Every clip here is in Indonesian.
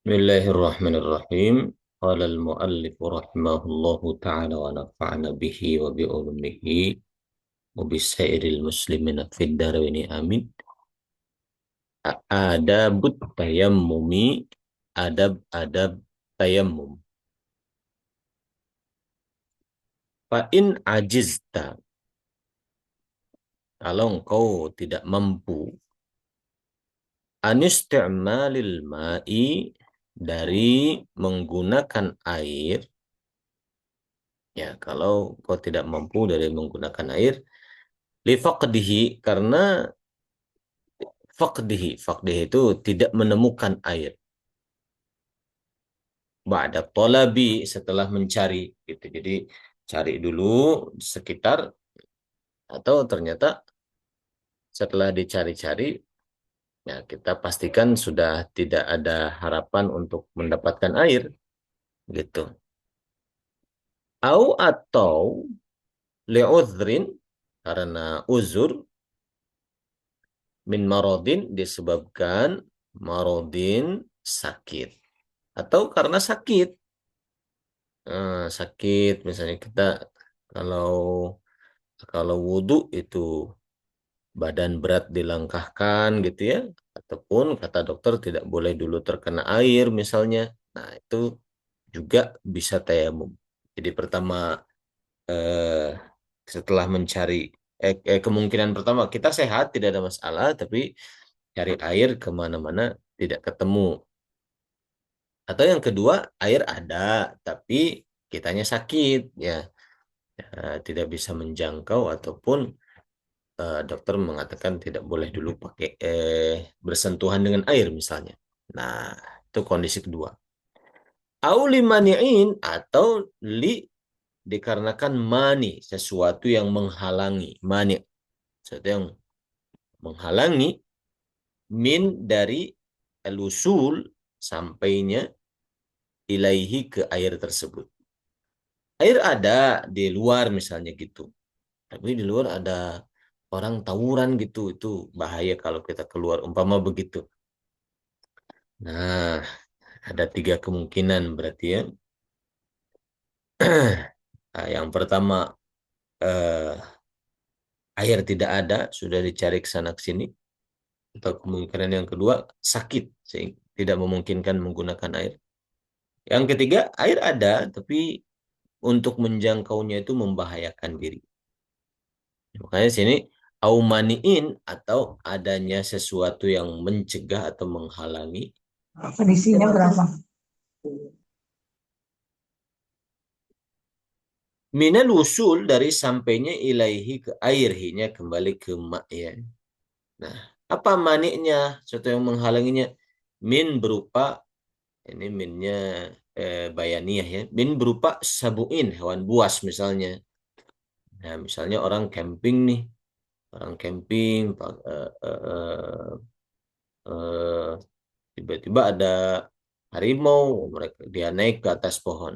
Bismillahirrahmanirrahim. Qala al-muallif rahimahullahu ta'ala wa nafa'ana bihi wa bi ulumihi wa bi sairil muslimina fid dharain amin. Adabut tayammumi, adab tayammum. Fa in ajizta, kalau engkau tidak mampu, anisti'malil ma'i, dari menggunakan air. Ya, kalau kau tidak mampu dari menggunakan air, lifaqdihi, karena faqdihi itu tidak menemukan air. Ba'da talabi, setelah mencari gitu. Jadi cari dulu sekitar, atau ternyata setelah dicari-cari, ya kita pastikan sudah tidak ada harapan untuk mendapatkan air gitu. Atau li'udhrin, karena uzur, min marodin, disebabkan marodin, sakit, atau karena sakit. Sakit misalnya kita, kalau kalau wudhu itu badan berat dilangkahkan gitu ya, ataupun kata dokter tidak boleh dulu terkena air misalnya, nah itu juga bisa tayamum. Jadi pertama, eh, setelah mencari, kemungkinan pertama kita sehat tidak ada masalah, tapi cari air kemana-mana tidak ketemu. Atau yang kedua, air ada tapi kitanya sakit ya. Tidak bisa menjangkau, ataupun dokter mengatakan tidak boleh dulu pakai bersentuhan dengan air misalnya. Nah, itu kondisi kedua. Auli mani'in, atau li, dikarenakan mani, sesuatu yang menghalangi, mani, sesuatu yang menghalangi, min, dari elusul, sampainya, ilaihi, ke air tersebut. Air ada di luar misalnya gitu, tapi di luar ada orang tawuran gitu, itu bahaya kalau kita keluar, umpama begitu. Nah, ada tiga kemungkinan berarti ya. Nah, yang pertama, eh, air tidak ada, sudah dicari ke sana ke sini. Atau kemungkinan yang kedua, sakit sehingga tidak memungkinkan menggunakan air. Yang ketiga, air ada tapi untuk menjangkaunya itu membahayakan diri. Makanya sini aumaniin, atau adanya sesuatu yang mencegah atau menghalangi, Kondisinya berapa? minal usul, dari sampainya, ilaihi, ke air, hinya kembali ke mak ya. Nah, apa maniknya, sesuatu yang menghalanginya? Min berupa, ini minnya bayaniyah ya. Min berupa sabuin, hewan buas misalnya. Nah, misalnya orang camping nih, orang camping, eh, tiba-tiba ada harimau, mereka dia naik ke atas pohon,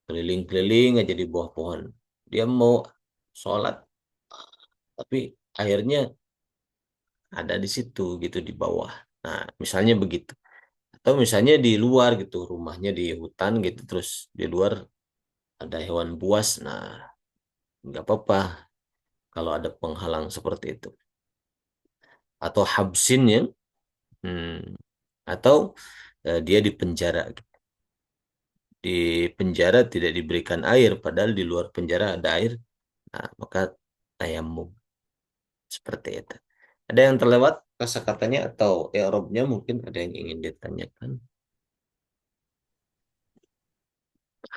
keliling-keliling aja di bawah pohon. Dia mau sholat, tapi airnya ada di situ gitu di bawah. Nah, misalnya begitu. Atau misalnya di luar gitu, rumahnya di hutan gitu, terus di luar ada hewan buas. Nah, nggak apa-apa kalau ada penghalang seperti itu. Atau habsin ya, hmm, atau dia di penjara. Di penjara tidak diberikan air, padahal di luar penjara ada air. Nah, maka tayamum seperti itu. Ada yang terlewat kata-katanya atau i'rabnya, mungkin ada yang ingin ditanyakan.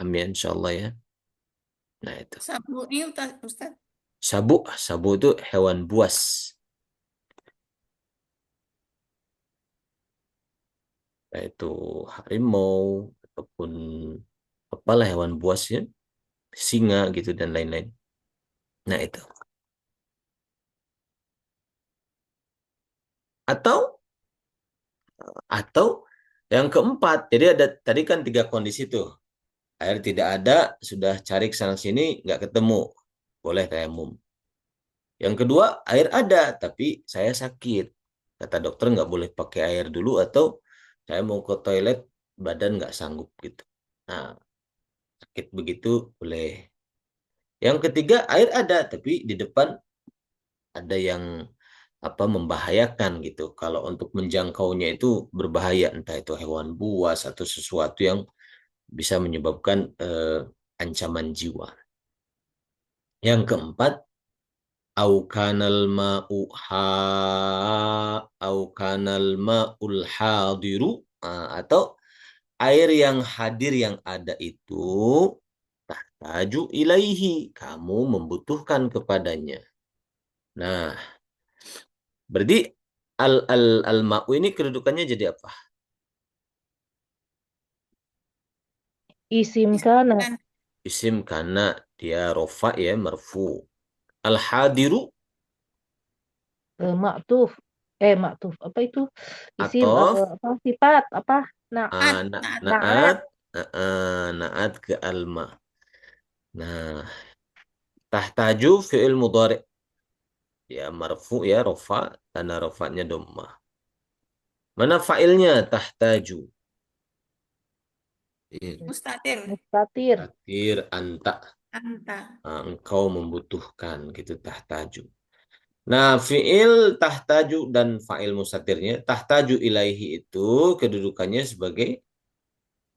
Amin, insyaallah ya. Nah, itu. Sabu ini Ustaz. Sabu itu hewan buas. Yaitu harimau, ataupun apalah hewan buas ya, singa gitu dan lain-lain. Nah, itu. Atau atau yang keempat. Jadi ada tadi kan tiga kondisi tuh. Air tidak ada, sudah cari ke sana sini nggak ketemu. Boleh tayamum. Yang kedua, air ada tapi saya sakit. Kata dokter nggak boleh pakai air dulu, atau Saya mau ke toilet, badan nggak sanggup gitu. Nah, sakit begitu boleh. Yang ketiga, air ada, tapi di depan ada yang apa membahayakan gitu. Kalau untuk menjangkaunya itu berbahaya, entah itu hewan buas atau sesuatu yang bisa menyebabkan ancaman jiwa. Yang keempat, au kanal ma'u ha au kanal ma'ul hadiru. Atau air yang hadir yang ada itu tahtaju ilaihi, kamu membutuhkan kepadanya. Nah, berarti al ma'u ini kedudukannya jadi apa? Isim kana. Kan Isim karena dia rofa ya, marfu. Al hadiru Maktuf. Maktuf. Apa itu? Isim atof apa sifat apa? Nah, naat, naat. naat. naat naat ke alma. Nah, tahtaju fi'il mudhari ya marfu ya rofa, tanda rofanya dhammah. Mana fa'ilnya tahtaju? Iya. Mustatir. Mustatir. Takdir anta. Anta. Engkau membutuhkan gitu tahtaju. Nah, fi'il tahtaju dan fa'il mustatirnya tahtaju ilaihi itu kedudukannya sebagai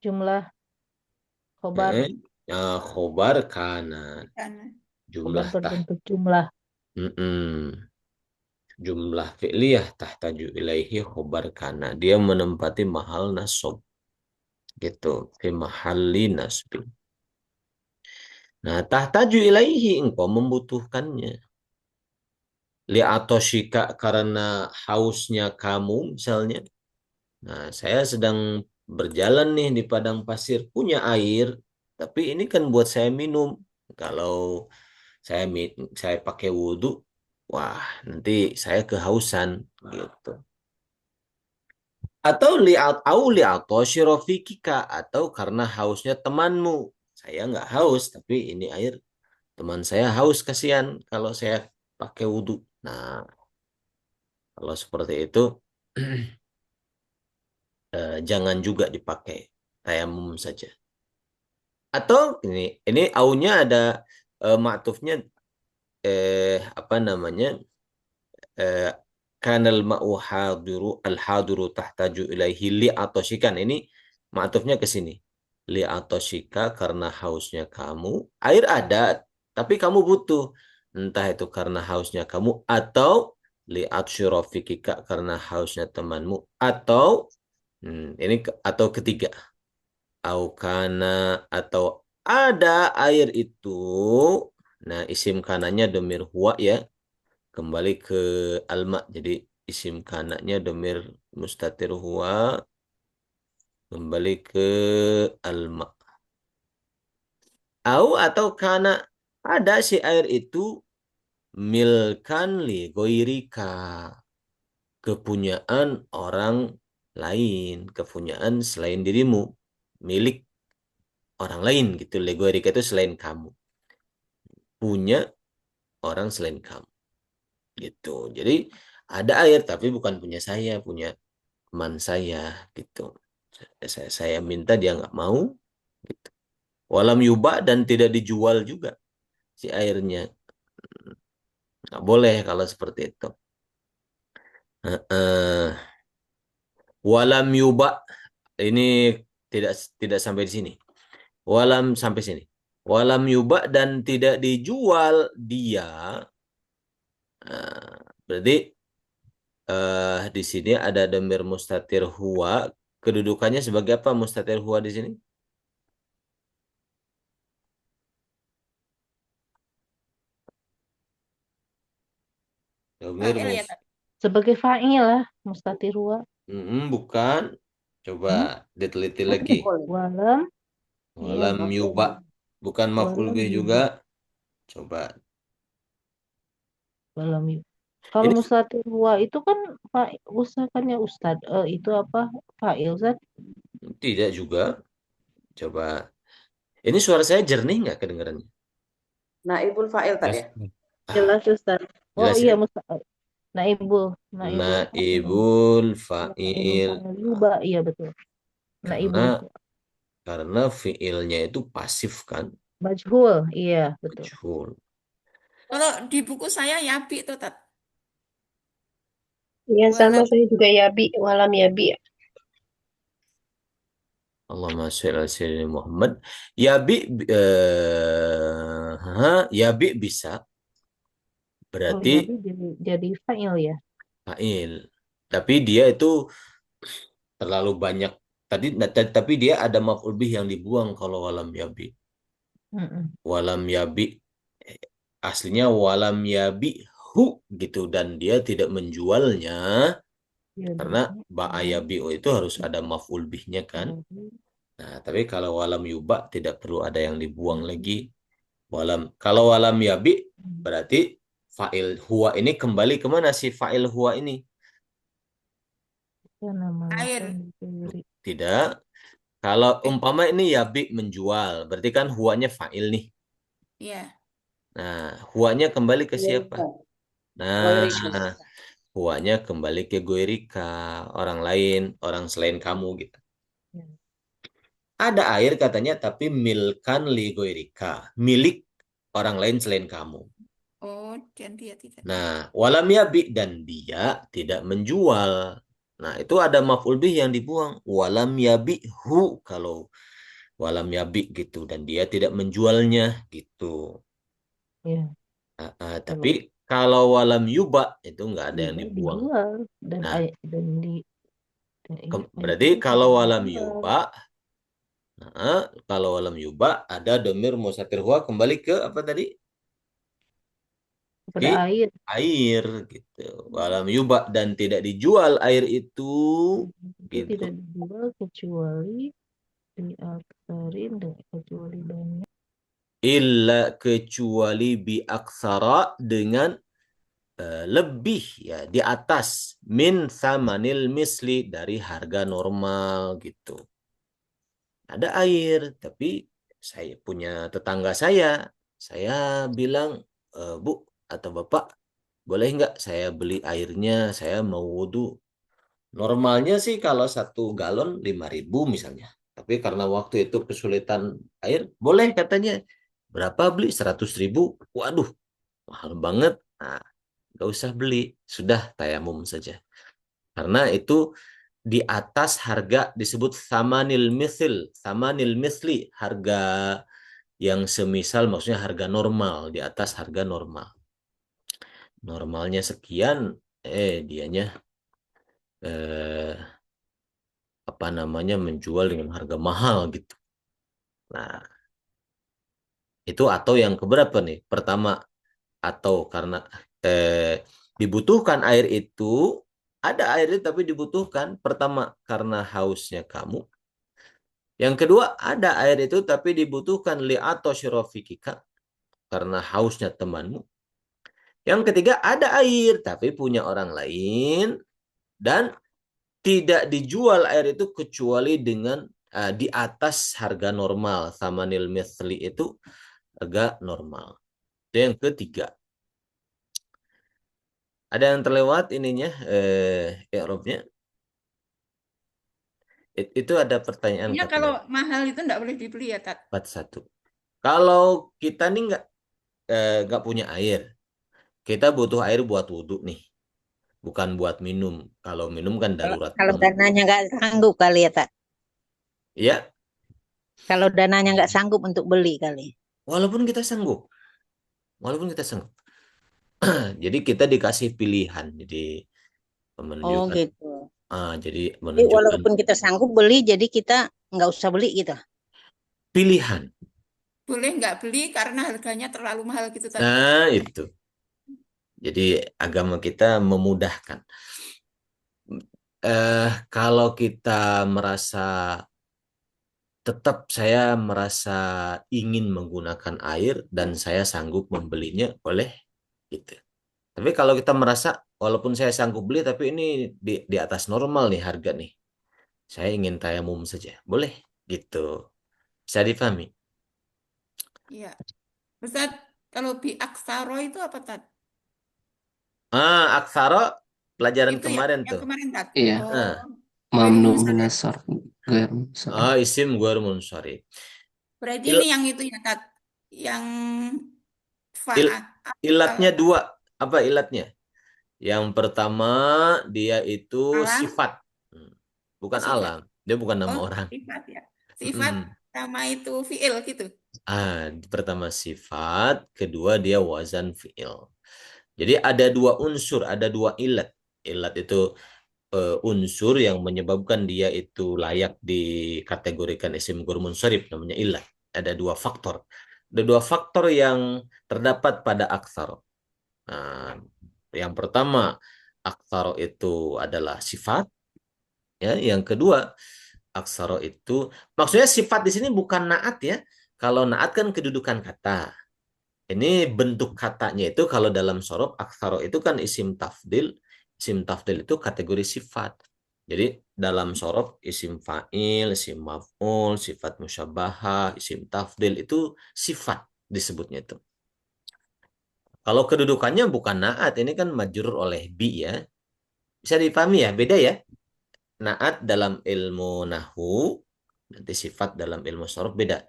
Jumlah khobar. eh, khobar kana, Kan. Khobar jumlah berbentuk jumlah. mm-mm. Jumlah fi'liyah tahtaju ilaihi khobar kana, dia menempati mahal nasab gitu, fi mahalli nasbi. Nah, tahtaju ilaihi, engkau membutuhkannya. Li'atoshika, karena hausnya kamu misalnya. Nah, saya sedang berjalan nih di padang pasir, punya air, tapi ini kan buat saya minum. Kalau saya pakai wudhu, wah nanti saya kehausan gitu. Atau li'atoshi rofikika, atau karena hausnya temanmu. Saya nggak haus, tapi ini air teman saya haus, kasihan kalau saya pakai wudhu. Nah, kalau seperti itu jangan juga dipakai, tayamum saja. Atau ini aunya ada maktufnya apa namanya? eh, Kanal ma'u hadiru al hadiru tahtaju ilaihi li atoshikan. Ini maktufnya ke sini. Li atoshika, karena hausnya kamu. Air ada, tapi kamu butuh. Entah itu karena hausnya kamu, atau li atsyirafikika, karena hausnya temanmu, atau atau ketiga. Au kana, atau ada air itu. Nah, isim kanannya domir huwa ya, kembali ke alma, jadi isim kanaknya domir mustatir huwa kembali ke alma. Atau karena ada si air itu milkan li goirika, kepunyaan orang lain, kepunyaan selain dirimu, milik orang lain gitu. Li goirika itu selain kamu, punya orang selain kamu gitu. Jadi ada air tapi bukan punya saya, punya teman saya gitu. Saya minta dia nggak mau gitu. Walam yuba, dan tidak dijual juga si airnya. Nggak boleh kalau seperti itu. Heeh. Walam yuba ini tidak tidak sampai di sini. Walam sampai sini. Walam yuba, dan tidak dijual dia. Berarti di sini ada domir mustatir huwa. Kedudukannya sebagai apa mustatir huwa di sini? Domir Fa'il ya mus tadi. Sebagai fa'il lah. Mustatirua. bukan. Coba Hmm? diteliti lagi. Walam. Iya, Walam yuba, bukan maf'ul walam bih juga. yuba. Coba. Walam yuba. Kalau Ini mustatirua itu kan usahakannya ustad. Itu apa? Fa'il Zat. tidak juga. Coba. Ini suara saya jernih nggak kedengarannya? Naibul fa'il tadi Jelas. ya. Ah, Jelas ustad. Oh jelas iya ya? Naibul, naibul fa'il. Naibul Ya, naibul fa'il. fa'il. Yuba, iya betul. Naibul Karena fiilnya itu pasif kan, majhul, iya betul. majhul. Kalau di buku saya Yabi tuh Tat. Ya sama Walam saya juga Yabi, walam Yabi. Allahumma sholli ala sayyidina Muhammad. Yabi yabi bisa Oh, berarti Yabi jadi fa'il ya. fa'il. Tapi dia itu terlalu banyak tadi tapi dia ada maf'ul bih yang dibuang kalau walam yabi. Mm-mm. Walam yabi aslinya walam yabi hu gitu dan dia tidak menjualnya Yabi, karena ba'ayabi itu harus ada maf'ul bihnya kan. Yabi, Nah, tapi kalau walam yuba tidak perlu ada yang dibuang lagi. Kalau walam yabi berarti fa'il huwa ini kembali kemana sih fa'il huwa ini? itu namanya kan air. diberi. Tidak. Kalau Eh, umpama ini yabi menjual, berarti kan huwanya fa'il nih. ya. Nah, huwanya kembali ke siapa? Goirika. Nah, Goirika. huwanya kembali ke goirika, orang lain, orang selain kamu gitu. Ya. Ada air katanya tapi milkan li goirika, milik orang lain selain kamu. Oh, dan dia tidak Nah, jual. walam yabi dan dia tidak menjual. Nah, itu ada maf'ul bih yang dibuang. Walam yabi hu kalau walam yabi gitu dan dia tidak menjualnya gitu. Ya. Tapi Kalau kalau walam yuba itu nggak ada yang Yuba dibuang. dijual dan Nah, dan berarti itu kalau walam dijual. yuba, kalau walam yuba ada domir musatir huwa kembali ke apa tadi? Ki Kepada air. air gitu. Walam yuba dan tidak dijual air itu Itu gitu. tidak dijual kecuali di aksarin dan kecuali banyak. Illa kecuali bi aksara dengan lebih ya di atas min samanil misli dari harga normal gitu. Ada air, tapi saya punya tetangga saya bilang, Bu atau Bapak, boleh nggak saya beli airnya, saya mau wudhu. Normalnya sih kalau 1 galon 5.000 misalnya. Tapi karena waktu itu kesulitan air, boleh katanya. Berapa beli? 100.000. Waduh, mahal banget. Nah, nggak usah beli. Sudah tayamum saja. Karena itu di atas harga disebut samanil misil. Samanil misli, harga yang semisal maksudnya harga normal. Di atas harga normal. Normalnya sekian, dianya eh, apa namanya menjual dengan harga mahal gitu. Nah, itu atau yang keberapa nih? Pertama, atau karena dibutuhkan air itu, ada air itu tapi dibutuhkan. Pertama, karena hausnya kamu. Yang kedua, ada air itu tapi dibutuhkan li atau syirafikika karena hausnya temanmu. Yang ketiga, ada air tapi punya orang lain dan tidak dijual air itu kecuali dengan di atas harga normal. Samanil misli itu harga normal. Itu yang ketiga. Ada yang terlewat ininya i'rabnya. Itu ada pertanyaan Intinya kalau katanya mahal itu enggak boleh dibeli ya Tat. 41. Kalau kita nih nggak punya air, kita butuh air buat wudhu nih, bukan buat minum. Kalau minum kan Kalau darurat kalau banget. dananya nggak sanggup kali ya, Tak. Ya, Kalau dananya nggak sanggup untuk beli kali. walaupun kita sanggup, walaupun kita sanggup. Jadi kita dikasih pilihan. Jadi Oh menunjukkan, gitu. jadi Jadi menunjukkan walaupun kita sanggup beli, jadi kita nggak usah beli gitu. pilihan. Boleh nggak beli karena harganya terlalu mahal gitu Tat. Nah, itu. Jadi agama kita memudahkan. Kalau kita merasa tetap saya merasa ingin menggunakan air dan saya sanggup membelinya, boleh gitu. Tapi kalau kita merasa walaupun saya sanggup beli tapi ini di atas normal nih harga nih. Saya ingin tayamum saja. Boleh gitu. Bisa difahami? Iya. Ustaz, kalau bi aksaro itu apa Tat? Aksara pelajaran Itu kemarin yang tuh. kemarin Tat. Iya, Oh, Ah, Ghairul mamnu Munsharif. minasar gair munsharif. isim ghair munsharif. Berarti Il, ini yang itu ya Tat. Yang il, faat. ilatnya dua. Apa ilatnya? Yang pertama dia itu Alam. sifat. Hmm, Oh, Bukan sifat. alam. Dia bukan nama Oh, orang. sifat ya. Sifat Mm-mm. sama itu fiil gitu. Pertama sifat, kedua dia wazan fiil. Jadi ada dua unsur, ada dua ilat. Ilat itu unsur yang menyebabkan dia itu layak dikategorikan isim ghairu munsharif, namanya ilat. Ada dua faktor. Ada dua faktor yang terdapat pada aksar. Nah, yang pertama aksaro itu adalah sifat, ya. Yang kedua aksaro itu maksudnya sifat di sini bukan naat ya. Kalau naat kan kedudukan kata. Ini bentuk katanya itu kalau dalam sorof aksaro itu kan isim tafdil. Isim tafdil itu kategori sifat. Jadi dalam sorof isim fa'il, isim maf'ul, sifat musyabahah, isim tafdil itu sifat disebutnya itu. Kalau kedudukannya bukan naat, ini kan majrur oleh bi ya. Bisa dipahami ya, beda ya. Naat dalam ilmu nahu, nanti sifat dalam ilmu sorof beda.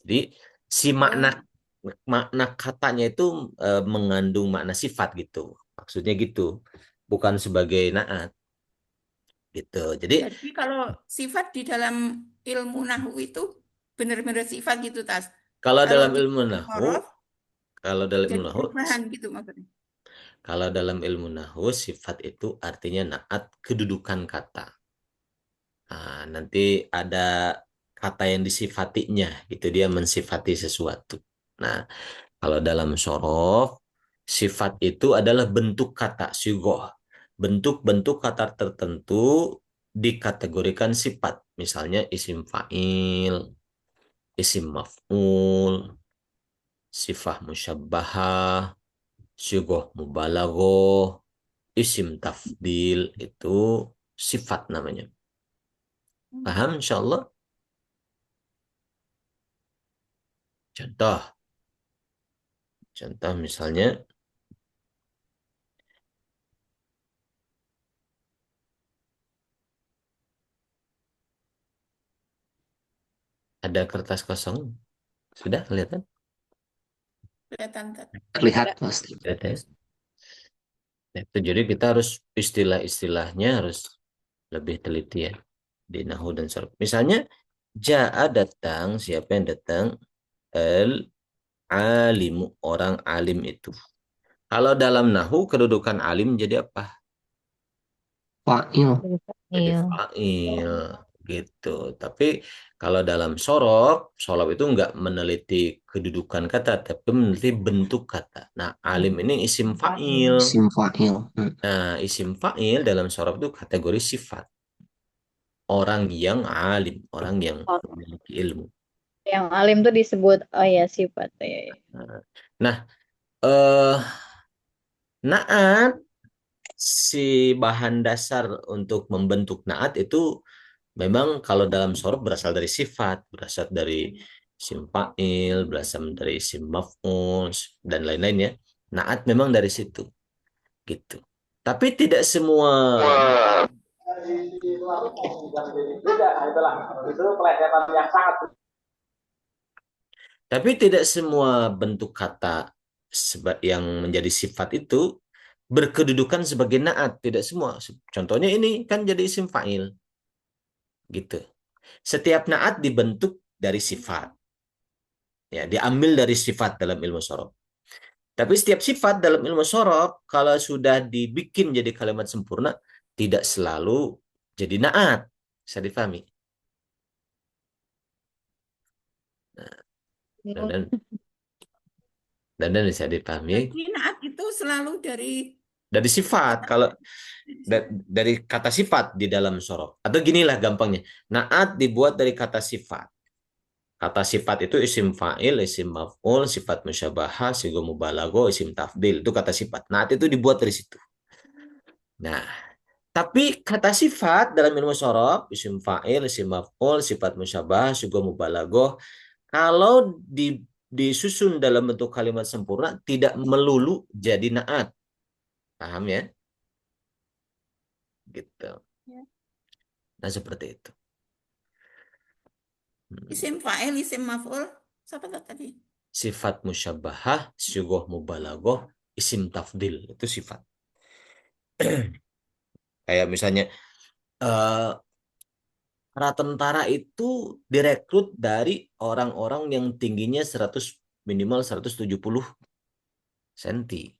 Jadi si makna Oh, makna katanya itu mengandung makna sifat gitu. Maksudnya gitu. Bukan sebagai naat gitu. Jadi jadi kalau sifat di dalam ilmu nahwu itu benar-benar sifat gitu Tas. kalau Kalau dalam di ilmu dalam nahu, horof kalau dalam ilmu jadi nahu, perubahan gitu maksudnya. kalau dalam ilmu nahu sifat itu artinya naat kedudukan kata. Nanti ada kata yang disifatinya, gitu dia mensifati sesuatu. Nah, kalau dalam sorof, sifat itu adalah bentuk kata sigoh. Bentuk-bentuk kata tertentu dikategorikan sifat. Misalnya isim fa'il, isim maf'ul, sifah musyabbahah, sigoh mubalaghah, isim tafdil, itu sifat namanya. Paham insyaallah? Contoh. Contoh misalnya ada kertas kosong. Sudah kelihatan? Kelihatan Tat. Terlihat pasti. Lihat ya. Nah, itu jadi kita harus istilah-istilahnya harus lebih teliti ya di nahu dan sarf. Misalnya jaa datang, siapa yang datang? El alimu, orang alim itu. Kalau dalam nahu kedudukan alim jadi apa? Fa'il. Jadi Iya. fa'il gitu. Tapi kalau dalam sorob itu enggak meneliti kedudukan kata, tapi meneliti bentuk kata. Nah, alim ini isim fa'il. Isim fa'il. Nah, isim fa'il dalam sorob itu kategori sifat. Orang yang alim, orang yang Oh, memiliki ilmu. yang alim tuh disebut oh ya sifat ya. Nah, eh, naat si bahan dasar untuk membentuk naat itu memang kalau dalam sorob berasal dari sifat, berasal dari isim fa'il, berasal dari isim maf'ul dan lain-lain ya. Naat memang dari situ gitu. Tapi tidak semua Tapi tidak semua bentuk kata yang menjadi sifat itu berkedudukan sebagai naat, tidak semua. Contohnya ini kan jadi isim fa'il gitu. Setiap naat dibentuk dari sifat. Ya, diambil dari sifat dalam ilmu sorof. Tapi setiap sifat dalam ilmu sorof kalau sudah dibikin jadi kalimat sempurna tidak selalu jadi naat. Bisa difahami. Dan dan bisa dipahami Jadi naat itu selalu dari sifat. kata Kalau dari kata sifat di dalam sorof. Atau ginilah gampangnya. Naat dibuat dari kata sifat. Kata sifat itu isim fa'il, isim maf'ul, sifat musyabahah, sigo mubalago, isim tafdil. Itu kata sifat. Naat itu dibuat dari situ. Nah, tapi kata sifat dalam ilmu sorof, isim fa'il, isim maf'ul, sifat musyabahah, sigo mubalago, kalau disusun dalam bentuk kalimat sempurna, tidak melulu jadi naat. Paham ya? Gitu. Ya. Nah, seperti itu. Isim fa'il, isim maf'ul. Siapa tadi? Sifat musyabbahah, syugoh mubalaghah, isim tafdil. Itu sifat. Kayak misalnya, eh, para tentara itu direkrut dari orang-orang yang tingginya 100, minimal 170 cm.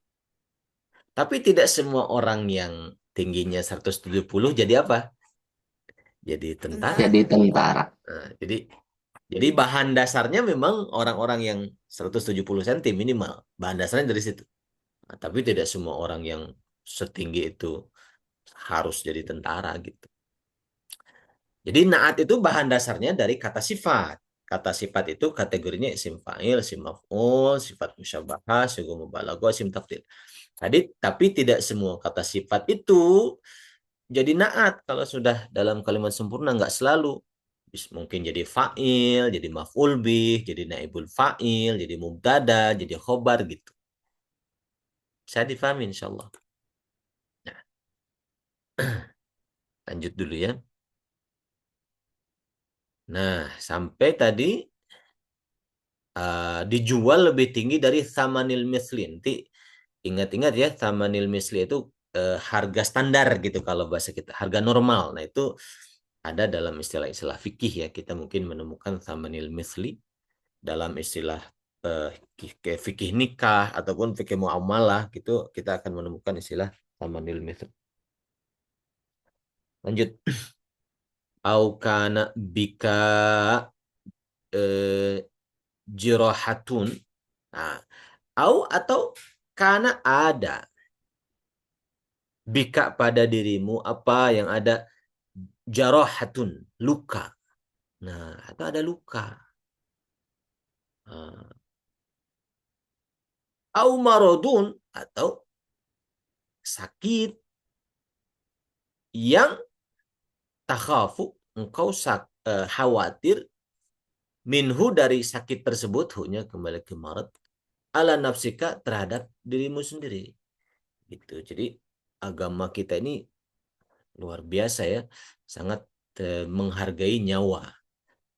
Tapi tidak semua orang yang tingginya 170 jadi apa? Jadi tentara. Tentara. Jadi tentara. Nah, jadi bahan dasarnya memang orang-orang yang 170 cm minimal. Bahan dasarnya dari situ. Nah, tapi tidak semua orang yang setinggi itu harus jadi tentara gitu. Jadi naat itu bahan dasarnya dari kata sifat. Kata sifat itu kategorinya isim fa'il, isim maf'ul, sifat musyabbahah, sighah mubalaghah, isim tafdil. Tapi tidak semua kata sifat itu jadi naat kalau sudah dalam kalimat sempurna, nggak selalu. Mungkin jadi fa'il, jadi maf'ul bih, jadi naibul fa'il, jadi mubtada, jadi khobar gitu. Saya difahami insyaallah. Nah, lanjut dulu ya. Nah, sampai tadi dijual lebih tinggi dari thamanil misli. Nanti ingat-ingat ya, thamanil misli itu harga standar gitu kalau bahasa kita, harga normal. Nah, itu ada dalam istilah-istilah fikih ya. Kita mungkin menemukan thamanil misli dalam istilah kayak fikih nikah ataupun fikih muamalah gitu, kita akan menemukan istilah thamanil misli. Lanjut. Au kana bika jirahatun. Nah, au atau karena ada bika pada dirimu apa yang ada jarahatun, luka. Nah, atau ada luka. Au marodun atau sakit yang takhafu engkau khawatir minhu dari sakit tersebut, hunya kembali ke marad, ala nafsika terhadap dirimu sendiri. Gitu. Jadi agama kita ini luar biasa ya, sangat menghargai nyawa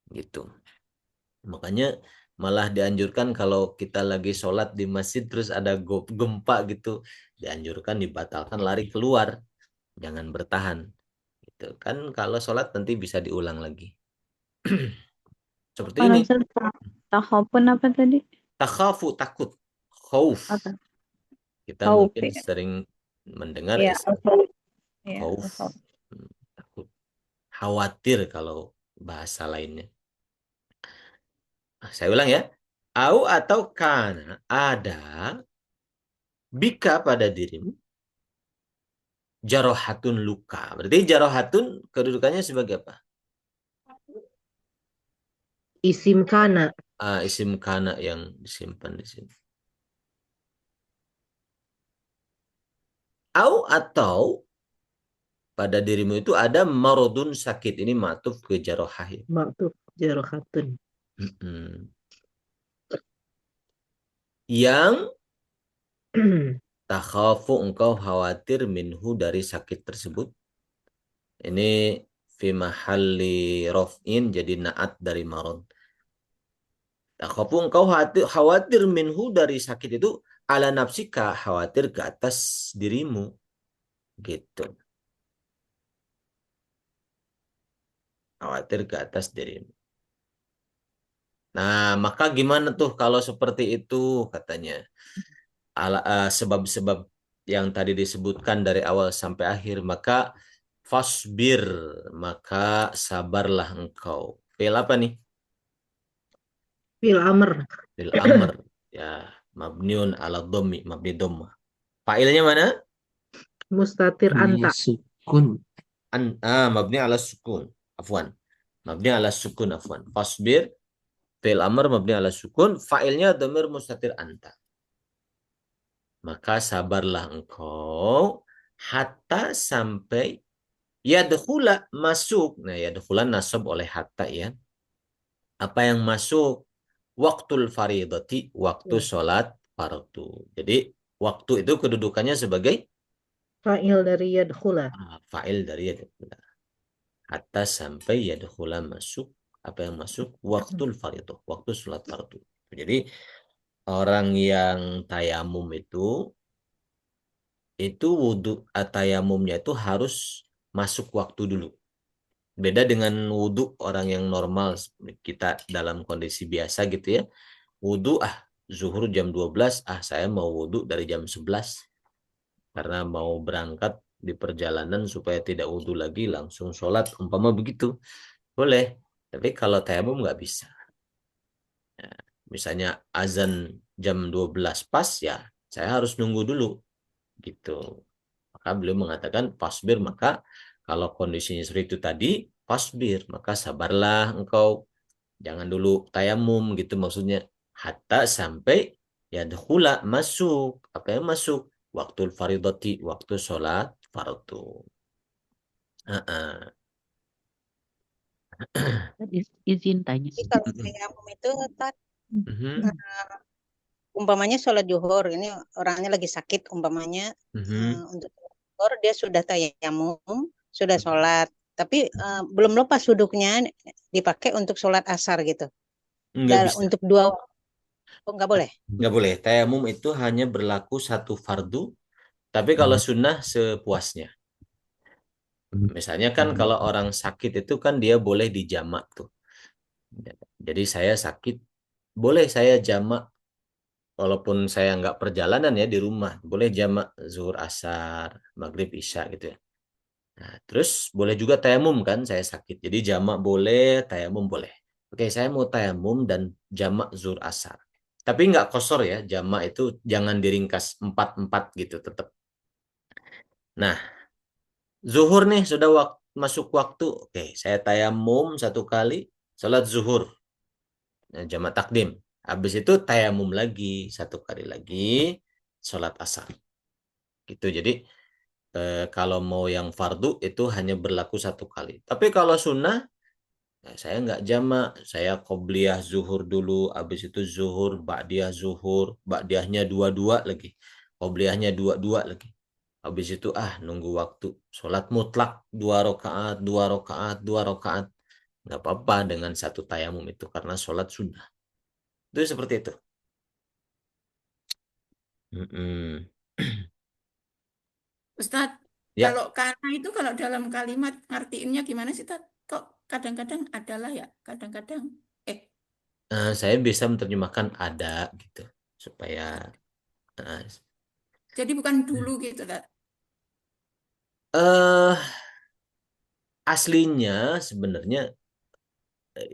gitu. Makanya malah dianjurkan kalau kita lagi sholat di masjid terus ada gempa gitu, dianjurkan dibatalkan, lari keluar, jangan bertahan. Gitu kan, kalau sholat nanti bisa diulang lagi. Seperti Kalau ini. tahapun apa tadi? Takhafu, takut. Khauf. Apa? Kita Khauf mungkin ya. sering mendengar Ya, istilah ya, khauf. khauf. Takut. Khawatir kalau bahasa lainnya. Saya ulang ya. Au atau kana ada bika pada dirimu jarohatun, luka. Berarti jarohatun kedudukannya sebagai apa? Isim kana. Isim kana yang disimpan di sini. Au atau pada dirimu itu ada marodun, sakit. Ini matuf ke jarohah ya. Maktub jarohatun. Yang takhafu engkau khawatir minhu dari sakit tersebut. Ini fi mahalli raf'in, jadi naat dari marad. Takhafu engkau khawatir minhu dari sakit itu, ala nafsika, khawatir ke atas dirimu. Gitu. Khawatir ke atas dirimu. Nah, maka gimana tuh kalau seperti itu katanya? Sebab-sebab yang tadi disebutkan dari awal sampai akhir, maka fasbir, maka sabarlah engkau. Fil apa nih? Fil amr. Fil amr. Ya, mabniun ala dhammi, mabni dhammah. Fa'ilnya mana? Mustatir anta. Sukun. Mabni ala sukun. Afwan. Mabni ala sukun, afwan. Fasbir, fil amr mabni ala sukun, fa'ilnya dhamir mustatir anta. Maka sabarlah engkau hatta sampai yadkhula, masuk. Nah, yadkhulan nasab oleh hatta ya. Apa yang masuk? Waktul faridati, waktu sholat fardu. Jadi waktu itu kedudukannya sebagai Fa'il dari yadkhula. Fa'il dari yadkhula. Hatta sampai yadkhula masuk, apa yang masuk? Waktul fardhu, waktu sholat fardu. Jadi orang yang tayamum itu wudhu tayamumnya itu harus masuk waktu dulu. Beda dengan wudhu orang yang normal, kita dalam kondisi biasa gitu ya. Wudhu zuhur jam 12, saya mau wudhu dari jam 11 karena mau berangkat di perjalanan supaya tidak wudhu lagi langsung sholat, umpama begitu boleh. Tapi kalau tayamum nggak bisa. Ya, misalnya azan jam 12 pas, ya saya harus nunggu dulu gitu. Maka beliau mengatakan pasbir, maka kalau kondisinya seperti itu tadi, pasbir, maka sabarlah engkau, jangan dulu tayamum gitu maksudnya. Hatta sampai ya dahula masuk, apa yang masuk? Waktu faridati, waktu sholat fardu. Izin tanya. Jadi kalau tayamum itu Tat, Mhm, umpamanya sholat zuhur, ini orangnya lagi sakit umpamanya, mhm. untuk zuhur dia sudah tayamum, sudah sholat, tapi belum lepas wuduknya dipakai untuk sholat asar gitu. Nggak bisa. Untuk dua, nggak boleh. Nggak boleh. Tayamum itu hanya berlaku satu fardu, tapi kalau sunnah sepuasnya. Misalnya kan kalau orang sakit itu kan dia boleh dijamak tuh. Jadi saya sakit, boleh saya jamak, walaupun saya nggak perjalanan ya di rumah, boleh jamak zuhur asar, maghrib isya gitu ya. Nah, terus boleh juga tayamum kan, saya sakit. Jadi jamak boleh, tayamum boleh. Oke, saya mau tayamum dan jamak zuhur asar. Tapi nggak kosor ya, jamak itu jangan diringkas 4-4 gitu tetap. Nah, zuhur nih sudah masuk waktu. Oke, saya tayamum satu kali, sholat zuhur. Nah, jamak takdim. Habis itu tayamum lagi, satu kali lagi, sholat asar. Gitu, jadi kalau mau yang fardu itu hanya berlaku satu kali. Tapi kalau sunnah, saya nggak jamak, saya qobliyah zuhur dulu, habis itu zuhur, ba'diyah zuhur, ba'diyahnya dua-dua lagi, qobliyahnya dua-dua lagi. Habis itu nunggu waktu, sholat mutlak 2 rakaat, 2 rakaat, 2 rakaat, nggak apa-apa dengan satu tayamum itu karena sholat sunnah. Itu seperti itu. Mm-mm. Ustadz, Ya, kalau karena itu kalau dalam kalimat ngertiinnya gimana sih, Tat? Kok kadang-kadang adalah ya, kadang-kadang eh saya bisa menerjemahkan ada gitu supaya eh, jadi bukan dulu gitu, Tat. eh aslinya sebenarnya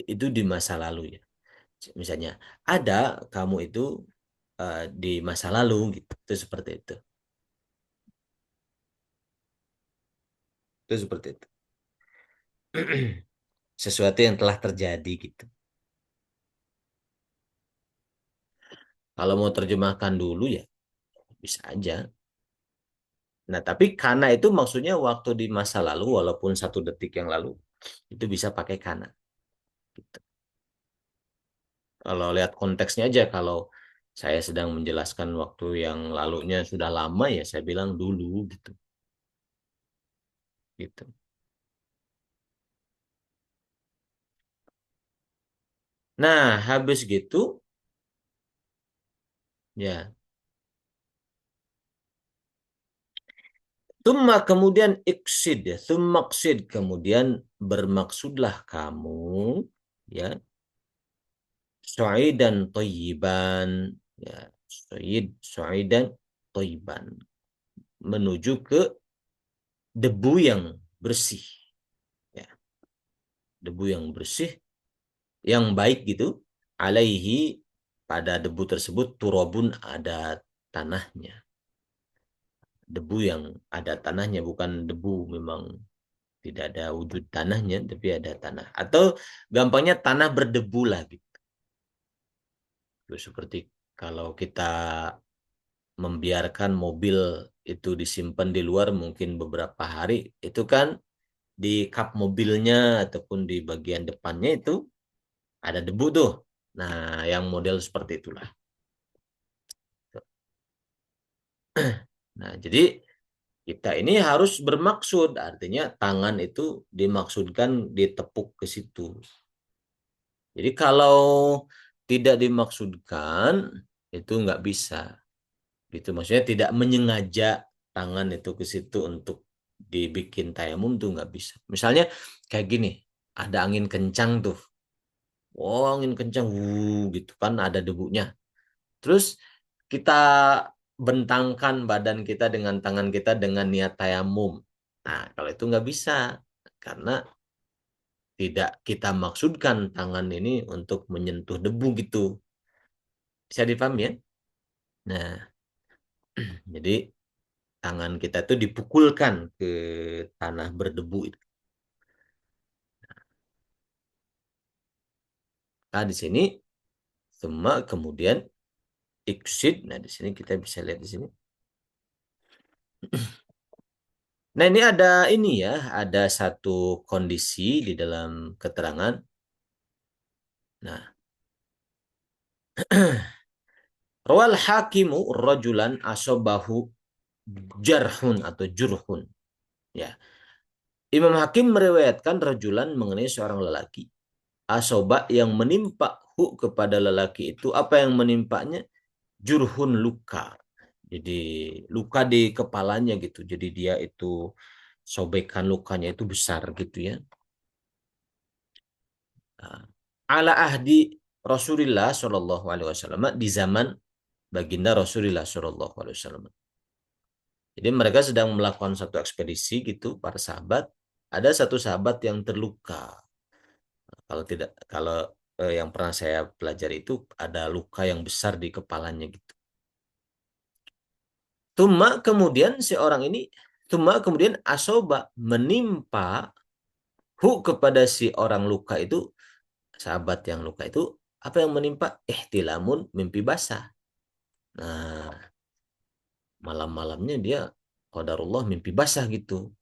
itu di masa lalu ya. Misalnya ada kamu itu di masa lalu gitu. Itu seperti itu. Itu seperti itu. Sesuatu yang telah terjadi gitu. Kalau mau terjemahkan dulu ya bisa aja. Nah, tapi karena itu maksudnya waktu di masa lalu walaupun 1 detik yang lalu itu bisa pakai kana. Gitu. Kalau lihat konteksnya aja, kalau saya sedang menjelaskan waktu yang lalunya sudah lama ya saya bilang dulu gitu. Gitu. Nah, habis gitu ya. Tumma kemudian iksid ya, tummaksid kemudian bermaksudlah kamu ya, su'idan thayyiban ya, su'idan thayyiban menuju ke debu yang bersih ya, debu yang bersih yang baik gitu, alaihi pada debu tersebut turabun ada tanahnya. Debu yang ada tanahnya, bukan debu memang tidak ada wujud tanahnya, tapi ada tanah. Atau gampangnya tanah berdebu lah gitu. Seperti kalau kita membiarkan mobil itu disimpan di luar mungkin beberapa hari, itu kan di kap mobilnya ataupun di bagian depannya itu ada debu tuh. Nah, yang model seperti itulah. Nah, jadi Kita ini harus bermaksud, artinya tangan itu dimaksudkan ditepuk ke situ. Jadi kalau tidak dimaksudkan itu nggak bisa. Gitu maksudnya tidak menyengaja tangan itu ke situ untuk dibikin tayamum tuh nggak bisa. Misalnya kayak gini, ada angin kencang tuh. Oh, angin kencang, gitu kan ada debunya. Terus kita bentangkan badan kita dengan tangan kita dengan niat tayamum. Nah, kalau itu nggak bisa karena tidak kita maksudkan tangan ini untuk menyentuh debu gitu. Bisa dipahami ya? Nah, jadi tangan kita itu dipukulkan ke tanah berdebu itu. Nah, di sini semua kemudian iksid. Nah, di sini kita bisa lihat di sini. Nah, ini ada satu kondisi di dalam keterangan. Nah, rawal hakimu rajulan asobahu jarhun atau jurhun. Ya, Imam Hakim meriwayatkan rajulan mengenai seorang lelaki. Asoba yang menimpa kepada lelaki itu, apa yang menimpanya? Jurhun, luka. Jadi luka di kepalanya gitu. Jadi dia itu sobekan lukanya itu besar gitu ya. Ala ahdi Rasulullah Shallallahu Alaihi Wasallam, di zaman baginda Rasulullah Shallallahu Alaihi Wasallam. Jadi mereka sedang melakukan satu ekspedisi gitu, para sahabat. Ada satu sahabat yang terluka. Kalau yang pernah saya pelajari itu ada luka yang besar di kepalanya gitu. Kemudian asoba menimpa kepada si orang luka itu, sahabat yang luka itu, apa yang menimpa? Ihtilamun, mimpi basah. Nah, malam-malamnya dia qadarullah mimpi basah gitu.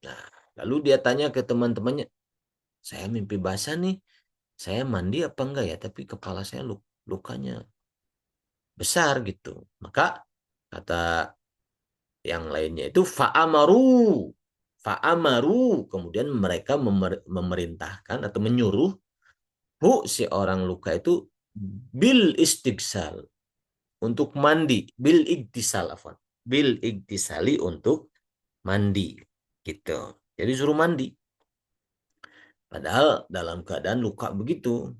Nah, lalu dia tanya ke teman-temannya, saya mimpi basah nih, saya mandi apa enggak ya? Tapi kepala saya lukanya besar gitu. Maka kata yang lainnya itu fa'amaru, kemudian mereka memerintahkan atau menyuruh si orang luka itu bil istighsal, untuk mandi, bil iktisali, untuk mandi gitu. Jadi suruh mandi. Padahal dalam keadaan luka begitu,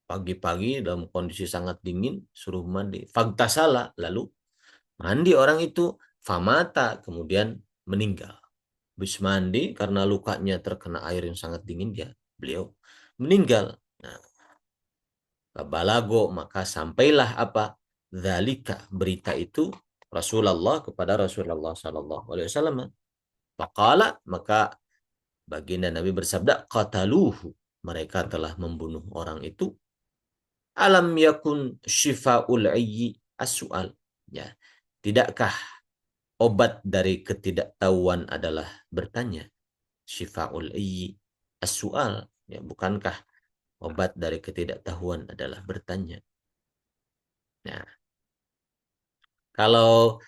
pagi-pagi dalam kondisi sangat dingin suruh mandi. Fagtasala, lalu mandi orang itu, famata, kemudian meninggal. Habis mandi karena lukanya terkena air yang sangat dingin, beliau meninggal. Nah, balago, maka sampailah apa? Dzalika, berita itu, kepada Rasulullah sallallahu alaihi wasallam. Faqala, maka baginda Nabi bersabda, qataluhu, mereka telah membunuh orang itu. Alam yakun syifa'ul ayyi as-su'al. Ya, tidakkah obat dari ketidaktahuan adalah bertanya? Syifa'ul ayyi as-su'al. Ya, bukankah obat dari ketidaktahuan adalah bertanya? Nah, kalau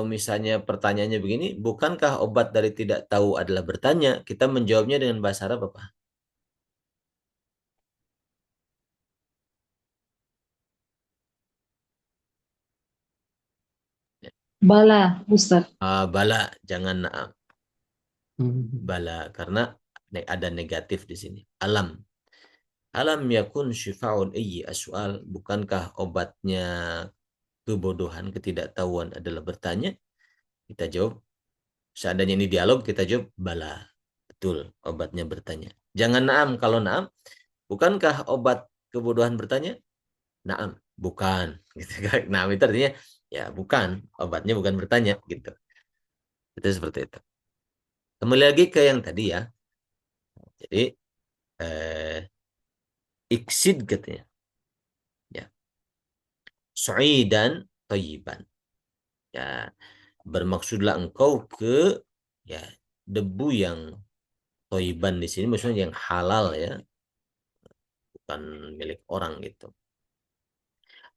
misalnya pertanyaannya begini, bukankah obat dari tidak tahu adalah bertanya? Kita menjawabnya dengan bahasa Arab apa? Bala, Ustaz. Bala, jangan na'am. Hmm. Bala, karena ada negatif di sini. Alam yakun syifa'ul ayyi as-su'al, bukankah obatnya kebodohan, ketidaktahuan adalah bertanya? Kita jawab, seandainya ini dialog, kita jawab bala. Betul, obatnya bertanya. Jangan na'am. Kalau na'am, bukankah obat kebodohan bertanya? Na'am, bukan. Gitu kan. Na'am itu artinya ya bukan, obatnya bukan bertanya gitu. Itu seperti itu. Kembali lagi ke yang tadi ya. Jadi iksid katanya. Ya. Su'idan thayyiban. Ya, bermaksudlah engkau ke ya debu yang thayyiban di sini maksudnya yang halal ya, bukan milik orang gitu.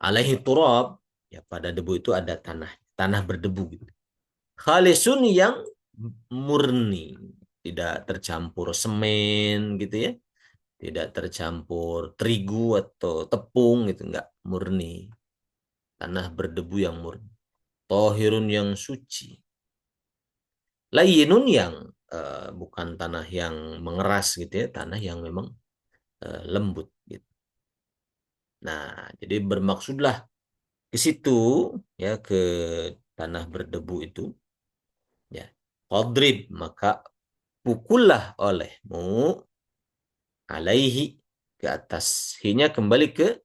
Alaihi turab, ya pada debu itu ada tanah berdebu gitu. Khalisun yang murni, tidak tercampur semen gitu ya, tidak tercampur terigu atau tepung gitu, enggak, murni. Tanah berdebu yang murni. Tohirun yang suci. Layyinun yang bukan tanah yang mengeras gitu ya, tanah yang memang lembut gitu. Nah, jadi bermaksudlah ke situ ya, ke tanah berdebu itu ya. Qadrib, maka pukullah olehmu alaihi, ke atas. Hinya kembali ke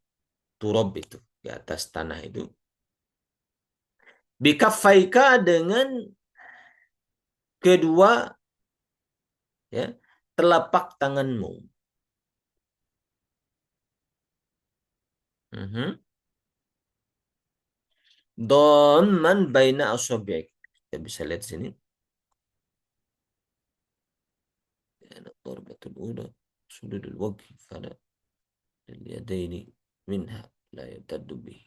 turab itu, ke atas tanah itu. Bikaffaika, dengan kedua ya telapak tanganmu. Mhm. Dhamman baina asabi'ik. Kita bisa lihat sini. Darbatul ula sududul wajhi fala al-yadaini minha la yataddu bihi.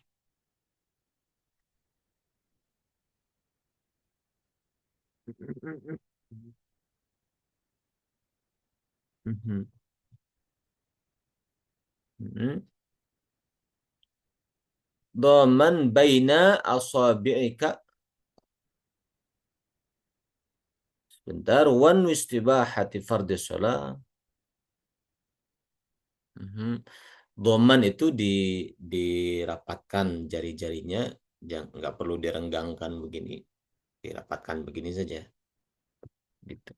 Mhm. Mhm. Dhamman baina asabi'ika. Sebentar. Wan istibahati fardhi shalah. Mhm. Doman itu dirapatkan jari-jarinya, jangan, nggak perlu direnggangkan begini, dirapatkan begini saja, gitu.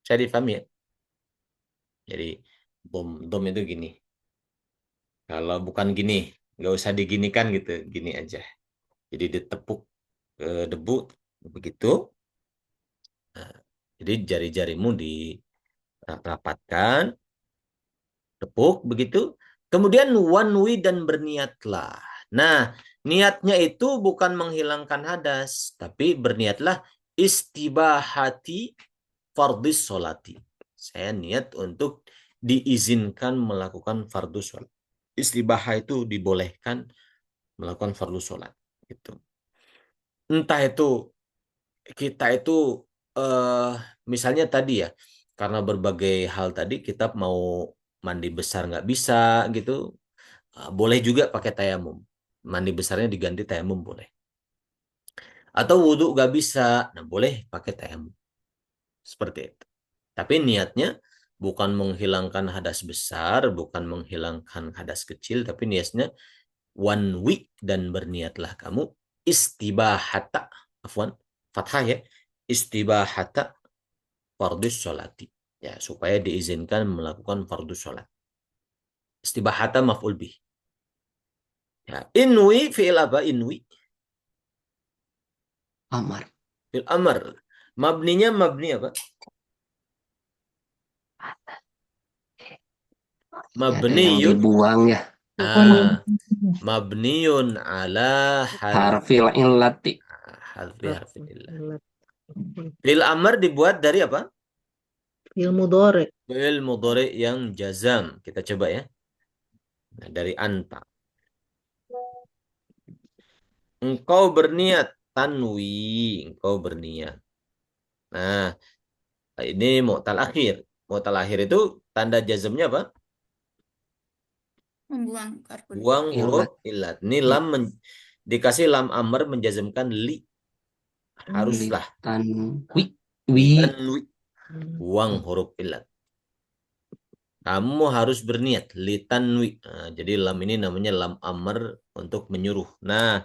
Saya difahami ya. Jadi dom itu gini. Kalau bukan gini, nggak usah diginikan gitu, gini aja. Jadi ditepuk ke debu begitu. Nah, jadi jari-jarimu dirapatkan, tepuk begitu. Kemudian wanwi, dan berniatlah. Nah, niatnya itu bukan menghilangkan hadas, tapi berniatlah istibahati fardhis sholati. Saya niat untuk diizinkan melakukan fardu sholat. Istibahah itu dibolehkan melakukan fardu sholat. Gitu. Entah itu kita itu eh, misalnya tadi ya, karena berbagai hal tadi kita mau mandi besar nggak bisa gitu, boleh juga pakai tayamum. Mandi besarnya diganti tayamum boleh. Atau wudhu nggak bisa, nah boleh pakai tayamum. Seperti itu. Tapi niatnya bukan menghilangkan hadas besar, bukan menghilangkan hadas kecil, tapi niatnya one week, dan berniatlah kamu istibahata, afwan, fathah ya, istibahata fardus sholati. Ya, supaya diizinkan melakukan fardus sholat. Istibahata maf'ul bih. Ya, inwi fi'il apa? Inwi Amar. fi'il amr. Mabninya mabni apa? Ada yang Mabniyun. dibuang ya. Ah, mabniyun ala Harfil illati. hadfi harfillah. Fi'il amr dibuat dari apa? Ilmu dore. Fi'il mudhari yang jazam. Kita coba ya. Nah, dari anta. Engkau berniat, tanwi, engkau berniat. Nah, ini mu'tal akhir. Mu'tal akhir itu tanda jazamnya apa? Membuang karbon. Buang huruf Illat. illat. Ini lam dikasih lam amr menjazamkan li. Haruslah Litan. Wi. tanwi. Buang huruf illat. Kamu harus berniat litanwi. Nah, jadi lam ini namanya lam amr untuk menyuruh. Nah,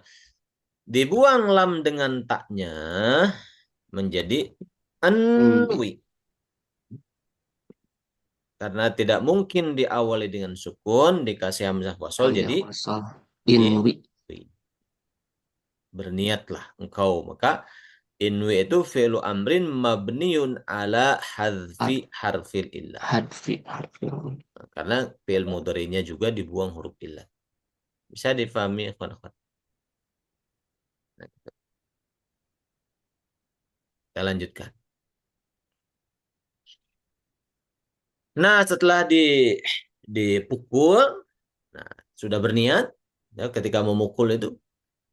dibuang lam dengan taknya menjadi anwi. Karena tidak mungkin diawali dengan sukun, dikasih hamzah wasol, Oh ya, jadi wasal. inwi. Inwi. Berniatlah engkau. Maka inwi itu fi'lu amrin mabniun ala hadfi harfil illah. Hadfi. Harfil. Karena fi'il mudhari'nya juga dibuang huruf illah. Bisa difahami, ikhwan-ikhwan? Nah, kita lanjutkan. Nah, setelah dipukul, nah, sudah berniat, ya, ketika memukul itu,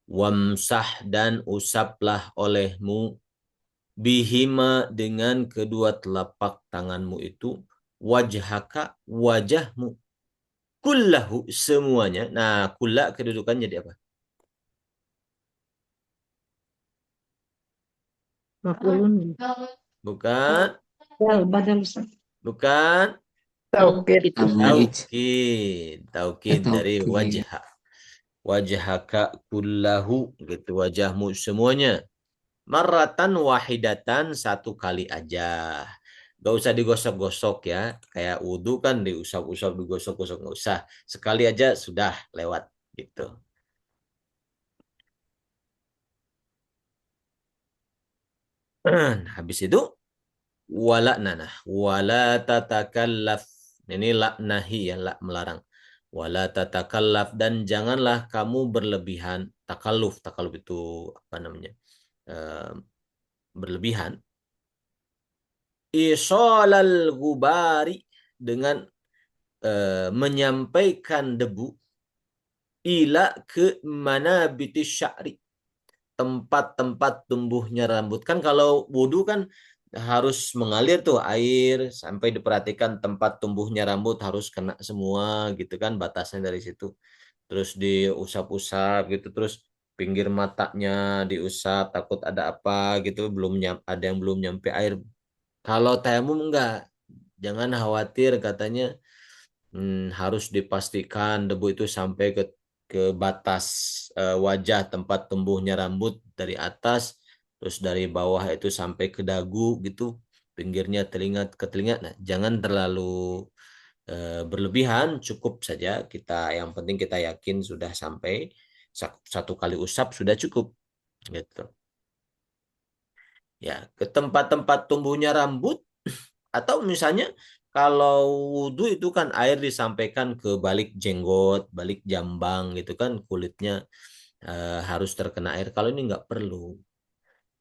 Wamsah dan usaplah olehmu bihima dengan kedua telapak tanganmu itu wajhaka wajahmu kullahu semuanya. Nah, kulla kedudukannya jadi apa? Maf'ulun. Bukan, Badal Ustaz. bukan. Taukid. Tamyiz. Taukid dari Taukid. wajah. Wajhaka kullahu gitu, wajahmu semuanya. Marratan wahidatan, satu kali aja. Gak usah digosok-gosok ya. Kayak wudhu kan diusap-usap, digosok-gosok. Gak usah. Sekali aja sudah lewat gitu. Habis itu wala nanah. Wala tatakallaf. Ini la nahi ya, la melarang. Wala tatakallaf, dan janganlah kamu berlebihan. Takalluf. Takalluf itu apa namanya? Berlebihan. Isolal gubari, dengan menyampaikan debu ila ke mana bitis sya'ri, tempat-tempat tumbuhnya rambut. Kan kalau wudhu kan harus mengalir tuh air sampai diperhatikan tempat tumbuhnya rambut harus kena semua gitu kan, batasnya dari situ. Terus diusap-usap gitu, terus pinggir matanya diusap, takut ada apa gitu, ada yang belum nyampe air. Kalau tayamum enggak, jangan khawatir katanya, harus dipastikan debu itu sampai ke batas wajah tempat tumbuhnya rambut dari atas, terus dari bawah itu sampai ke dagu gitu, pinggirnya telinga ke telinga. Nah, jangan terlalu berlebihan, cukup saja kita, yang penting kita yakin sudah sampai satu kali usap sudah cukup gitu. Ya, ke tempat-tempat tumbuhnya rambut, atau misalnya kalau wudhu itu kan air disampaikan ke balik jenggot, balik jambang gitu kan, kulitnya harus terkena air. Kalau ini nggak perlu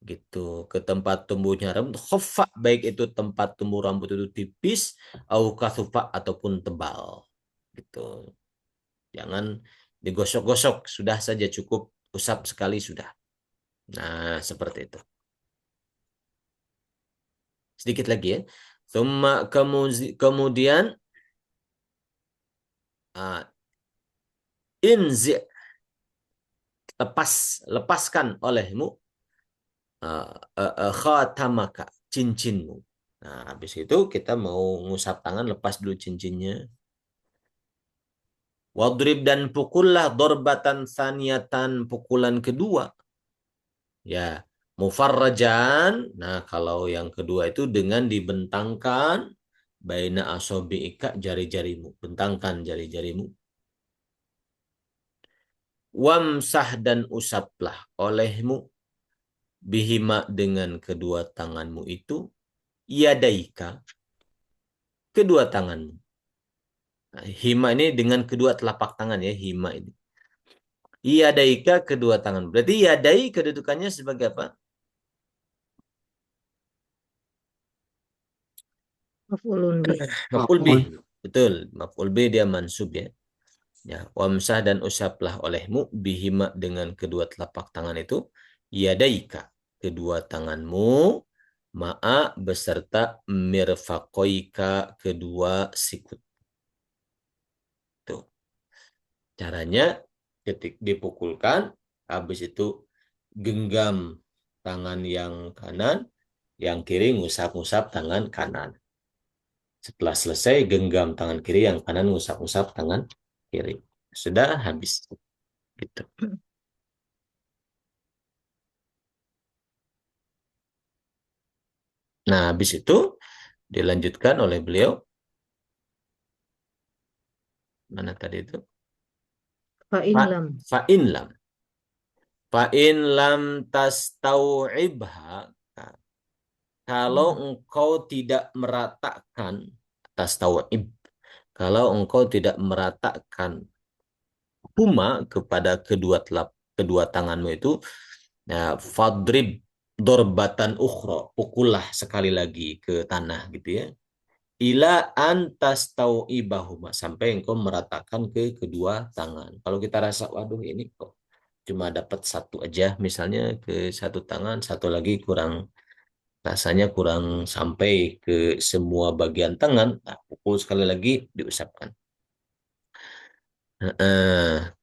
gitu. Ke tempat tumbuhnya rambut, khuffa, baik itu tempat tumbuh rambut itu tipis, au kathufa, ataupun tebal gitu. Jangan digosok-gosok, sudah saja cukup usap sekali sudah. Nah, seperti itu. Sedikit lagi ya. Kemudian inzi, lepaskan olehmu khatamaka, cincinmu. Nah, habis itu kita mau ngusap tangan, lepas dulu cincinnya. Wadrib, dan pukullah, dorbatan saniyatan, pukulan kedua. Ya, mufarrajan. Nah, kalau yang kedua itu dengan dibentangkan baina asobi'ika, jari-jarimu. Bentangkan jari-jarimu. Wamsah, dan usaplah olehmu bihima, dengan kedua tanganmu itu, yadaika, kedua tanganmu. Nah, hima ini dengan kedua telapak tangan ya, hima ini. Yadaika, kedua tangan. Berarti yadai kedudukannya sebagai apa? Maf'ulun bih. Maf'ul bih. Betul, maf'ul bih dia mansub ya. Ya, wamsah, dan usaplah olehmu bihima, dengan kedua telapak tangan itu, yadaika, kedua tanganmu, ma'a, beserta mirfaqoika, kedua sikut. Tuh. Caranya ketik dipukulkan, habis itu genggam tangan yang kanan, yang kiri ngusap-ngusap tangan kanan. Setelah selesai, genggam tangan kiri, yang kanan ngusap-ngusap tangan kiri. Sudah habis. Gitu. Nah, habis itu dilanjutkan oleh beliau. Mana tadi itu? Fa'in lam. Fa'in lam. Fa'in lam tastau'ibha. Nah, kalau engkau tidak meratakan, tastau'ib, kalau engkau tidak meratakan huma, kepada kedua tanganmu itu, ya, fadrib dorbatan ukhra, pukullah sekali lagi ke tanah gitu ya. Ila antas tau'ibahuma, sampai engkau meratakan ke kedua tangan. Kalau kita rasa, waduh ini kok cuma dapat satu aja, misalnya ke satu tangan, satu lagi rasanya kurang sampai ke semua bagian tangan, nah, pukul sekali lagi, diusapkan. Heeh.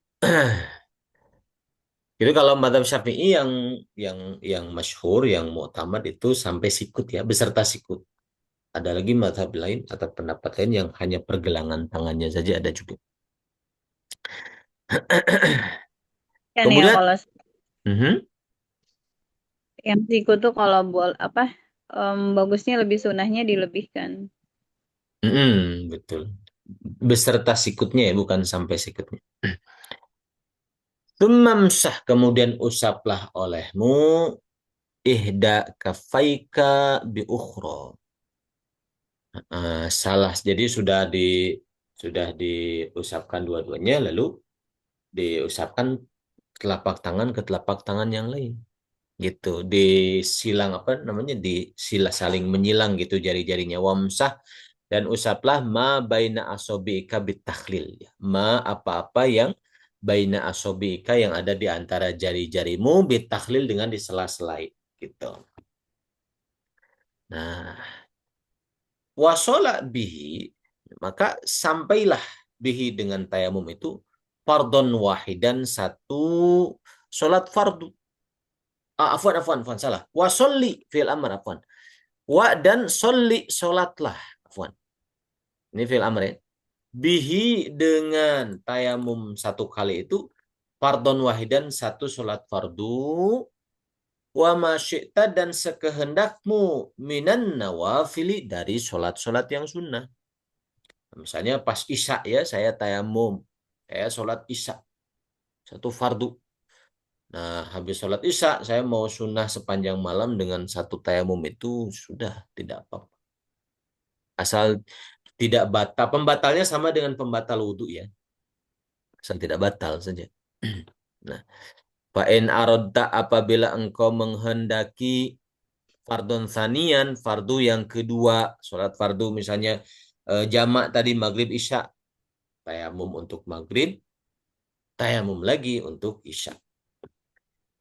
Jadi kalau madhab Syafi'i yang masyhur, yang mu'tamad itu sampai sikut ya, beserta sikut. Ada lagi madhab lain atau pendapat lain yang hanya pergelangan tangannya saja ada juga. Kan ya Kemudian, kalau mhm, yang siku tuh kalau bagusnya lebih sunahnya dilebihkan. betul. Beserta sikutnya ya, bukan sampai sikutnya. Tumamsah, kemudian usaplah olehmu ihda kafaika bi ukhra. Salah, jadi sudah diusapkan dua-duanya, lalu diusapkan telapak tangan ke telapak tangan yang lain, gitu. Disilang apa namanya? Disila saling menyilang gitu jari-jarinya. Wamsah, dan usaplah ma baina asobiika bitakhlil. Ma apa-apa yang baina asobiika yang ada di antara jari-jarimu bitakhlil dengan disela-sela gitu. Nah, wasola bihi, maka sampailah bihi dengan tayamum itu fardon wahidan, satu solat fardu. Afwan, salah. Wasolli fil amr, afwan. Wa dan solli, solatlah. Afwan. Ini fil amr ya. Bihi, dengan tayamum satu kali itu, fardon wahidan, satu solat fardu. Wa masyikta, dan sekehendakmu, minan nawafili, dari solat-solat yang sunnah. Misalnya pas isya ya, saya tayamum. Saya sholat isya. Satu fardu. Nah, habis sholat isya, saya mau sunnah sepanjang malam dengan satu tayamum itu sudah tidak apa-apa. Asal tidak batal. Pembatalnya sama dengan pembatal wudhu ya. Asal tidak batal saja. Nah, fa'in arodta, apabila engkau menghendaki fardon sanian, fardu yang kedua, sholat fardu misalnya jamak tadi maghrib isya, tayamum untuk maghrib, tayamum lagi untuk isya.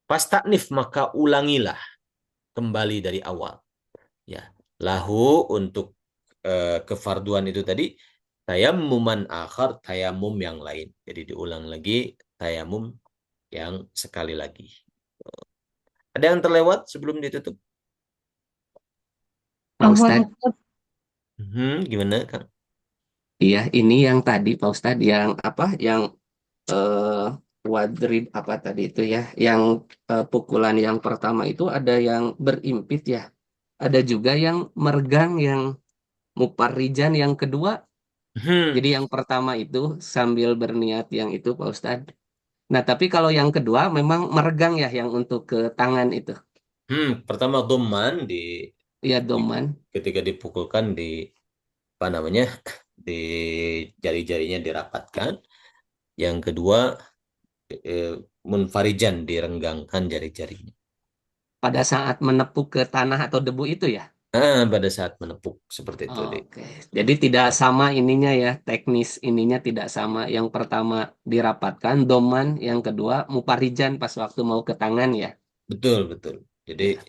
Pas taknif, maka ulangilah kembali dari awal. Ya, lahu, untuk kefarduan itu tadi, tayammuman akhar, tayamum yang lain. Jadi diulang lagi tayamum yang sekali lagi. Ada yang terlewat sebelum ditutup? Pak Ustadz. Gimana, Kang? Iya, ini yang tadi Pak Ustadz, yang apa? Yang eh wadrib apa tadi itu ya? Yang pukulan yang pertama itu ada yang berimpit ya. Ada juga yang mergang, yang muparrijan yang kedua. Jadi yang pertama itu sambil berniat yang itu Pak Ustadz. Nah, tapi kalau yang kedua memang meregang ya, yang untuk ke tangan itu. Pertama doman Ya, doman. ketika dipukulkan di apa namanya, di jari-jarinya dirapatkan. Yang kedua munfarijan, direnggangkan jari-jarinya. Pada saat menepuk ke tanah atau debu itu ya. Pada saat menepuk seperti itu. Oke. Jadi tidak sama ininya ya, teknis ininya tidak sama. Yang pertama dirapatkan doman, yang kedua muparijan pas waktu mau ke tangan ya. Betul, betul. Jadi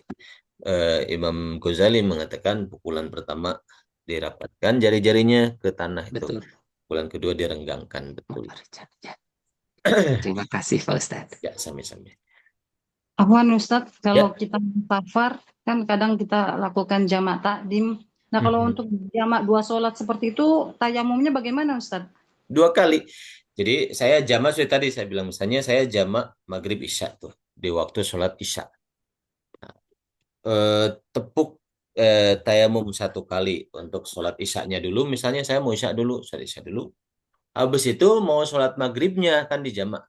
Imam Ghazali mengatakan pukulan pertama dirapatkan jari-jarinya ke tanah itu. Betul. Pukulan kedua direnggangkan, betul. Muparijan. Ya. Terima kasih Pak Ustadz. Ya, sami-sami. Afwan Ustadz, kalau Ya. kita safar kan kadang kita lakukan jamak takdim. Nah, kalau untuk jamak dua sholat seperti itu, tayamumnya bagaimana Ustadz? 2 kali. Jadi saya jamak seperti tadi saya bilang, misalnya saya jamak maghrib isya tuh di waktu sholat isya. Tepuk tayamum 1 kali untuk sholat isyanya dulu. Misalnya saya mau isya dulu, sholat isya dulu. Habis itu mau sholat maghribnya kan dijamak.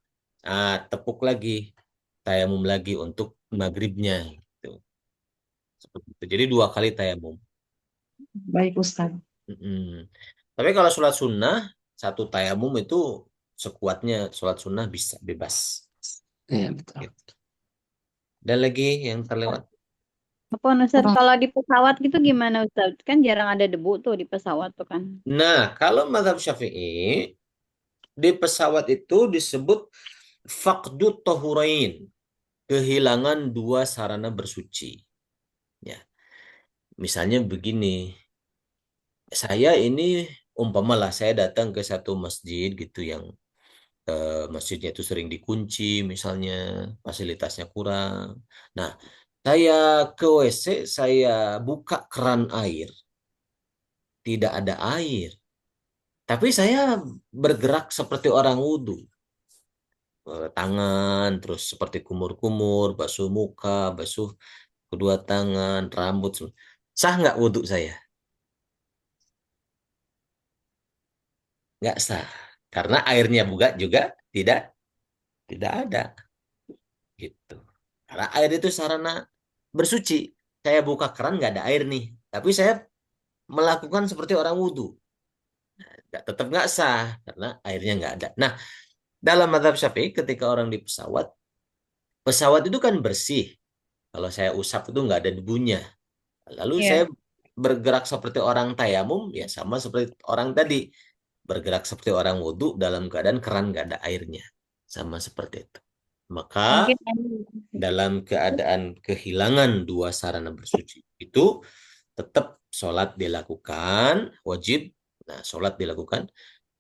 Tepuk lagi, tayamum lagi untuk maghribnya. Gitu. Seperti itu. Jadi 2 kali tayamum. Baik Ustadz. Tapi kalau sholat sunnah, 1 tayamum itu sekuatnya sholat sunnah bisa bebas. Iya, betul. Gitu. Dan lagi yang terlewat. Apa Ustaz, kalau di pesawat gitu gimana Ustaz? Kan jarang ada debu tuh di pesawat tuh kan. Nah, kalau mazhab Syafi'i, di pesawat itu disebut faqdut tahurain, kehilangan dua sarana bersuci. Ya, misalnya begini, saya ini umpamalah saya datang ke satu masjid gitu yang masjidnya itu sering dikunci, misalnya fasilitasnya kurang. Nah, saya ke WC, saya buka keran air, tidak ada air. Tapi saya bergerak seperti orang wudhu. Tangan, terus seperti kumur-kumur, basuh muka, basuh kedua tangan, rambut. Sah nggak wudhu saya? Nggak sah. Karena airnya juga tidak tidak ada. Gitu. Karena air itu sarana bersuci. Saya buka keran nggak ada air nih. Tapi saya melakukan seperti orang wudhu. Tetap nggak sah. Karena airnya nggak ada. Nah, dalam mazhab Syafi'i ketika orang di pesawat, pesawat itu kan bersih. Kalau saya usap itu nggak ada debunya. Lalu Iya. saya bergerak seperti orang tayamum, ya sama seperti orang tadi. Bergerak seperti orang wudhu dalam keadaan keran nggak ada airnya. Sama seperti itu. Maka Mungkin dalam keadaan kehilangan dua sarana bersuci itu tetap sholat dilakukan, wajib. Nah, sholat dilakukan.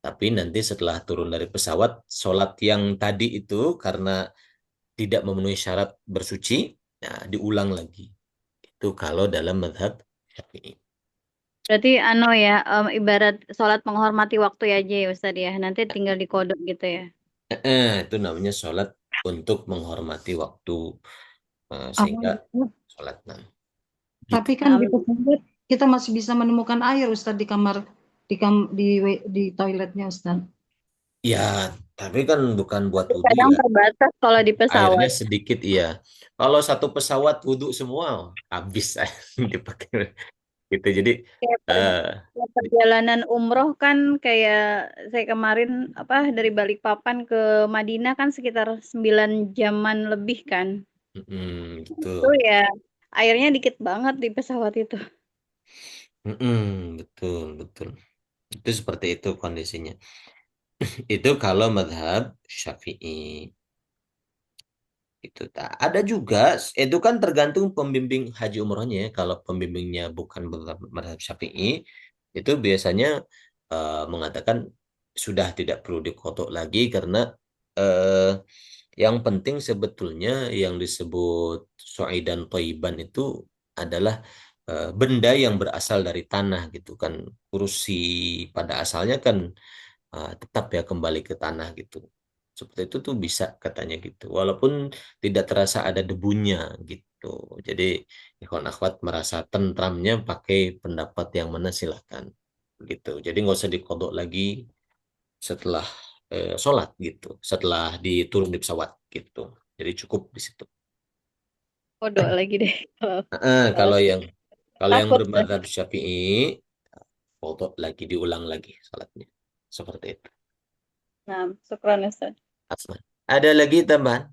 Tapi nanti setelah turun dari pesawat, sholat yang tadi itu karena tidak memenuhi syarat bersuci, nah, diulang lagi. Itu kalau dalam mazhab Syafi'i. berarti ya ibarat sholat menghormati waktu aja ya Ustadz ya. Nanti tinggal dikodok gitu ya. Itu namanya sholat untuk menghormati waktu, sehingga Awal. sholat. Nah, Tapi gitu. kan di pesawat kita masih bisa menemukan air Ustadz di kamar di toiletnya Ustadz. Ya, tapi kan bukan buat wudhu Kadang ya. terbatas kalau di Airnya pesawat. sedikit, iya. Kalau satu pesawat wudhu semua, habis air dipakai. Gitu. Jadi, Kayak eh, perjalanan umroh kan kayak saya kemarin dari Balikpapan ke Madinah kan sekitar 9 jaman lebih kan. gitu. Itu ya airnya dikit banget di pesawat itu. Betul, betul. Itu seperti itu kondisinya. Itu kalau madhab Syafi'i. Itu ada juga, itu kan tergantung pembimbing haji umrohnya ya. Kalau pembimbingnya bukan madhab Syafi'i, itu biasanya mengatakan sudah tidak perlu dikodok lagi karena eh, yang penting sebetulnya yang disebut su'idan thayyiban itu adalah benda yang berasal dari tanah gitu kan. Kursi pada asalnya kan tetap ya kembali ke tanah gitu. Seperti itu tuh bisa katanya gitu. Walaupun tidak terasa ada debunya gitu. Jadi ikhwan akhwat merasa tentramnya pakai pendapat yang mana silahkan gitu. Jadi nggak usah dikodok lagi setelah sholat gitu. Setelah diturun di pesawat gitu. Jadi cukup di situ. Kodok lagi deh. Kalau Kalau yang takut. bermadzhab Syafi'i, kodok lagi diulang lagi sholatnya. Seperti itu. Nah, syukran Ustaz. Afwan. Ada lagi tambahan?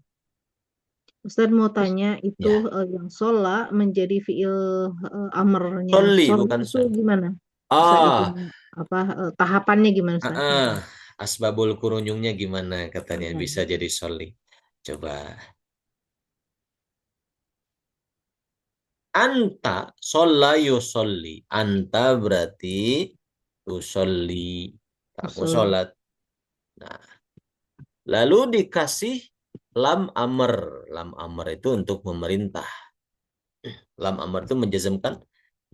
Ustadz mau tanya itu Ya. yang sholat menjadi fiil amarnya. Sholli Sholat bukan itu sholat. gimana? Bisa itu Ah, tahapannya gimana Ustadz? asbabul kurunyungnya gimana katanya Nah, bisa jadi sholli. Coba. Anta sholla yusolli. Anta berarti yusolli. Kamu usul. sholat. Nah, lalu dikasih lam amr. Lam amr itu untuk memerintah. Lam amr itu menjazmkan